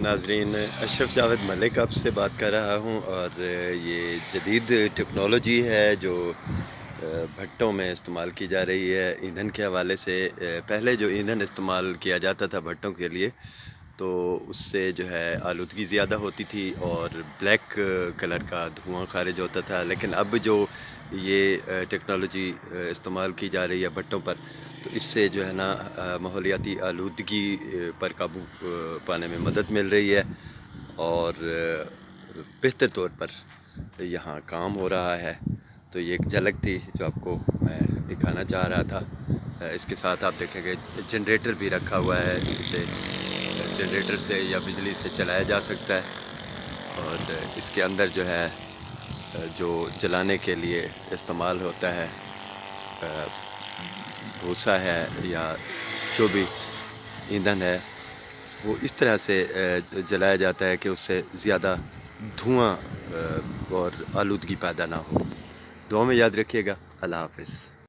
ناظرین، اشرف جاوید ملک آپ سے بات کر رہا ہوں، اور یہ جدید ٹیکنالوجی ہے جو بھٹوں میں استعمال کی جا رہی ہے ایندھن کے حوالے سے۔ پہلے جو ایندھن استعمال کیا جاتا تھا بھٹوں کے لیے، تو اس سے جو ہے آلودگی زیادہ ہوتی تھی اور بلیک کلر کا دھواں خارج ہوتا تھا، لیکن اب جو یہ ٹیکنالوجی استعمال کی جا رہی ہے بھٹوں پر، تو اس سے جو ہے نا ماحولیاتی آلودگی پر قابو پانے میں مدد مل رہی ہے، اور بہتر طور پر یہاں کام ہو رہا ہے۔ تو یہ ایک جھلک تھی جو آپ کو میں دکھانا چاہ رہا تھا۔ اس کے ساتھ آپ دیکھیں گے جنریٹر بھی رکھا ہوا ہے، اسے جنریٹر سے یا بجلی سے چلایا جا سکتا ہے، اور اس کے اندر جو ہے جو جلانے کے لیے استعمال ہوتا ہے بھوسا ہے یا جو بھی ایندھن ہے، وہ اس طرح سے جلایا جاتا ہے کہ اس سے زیادہ دھواں اور آلودگی پیدا نہ ہو۔ دعا میں یاد رکھیے گا۔ اللہ حافظ۔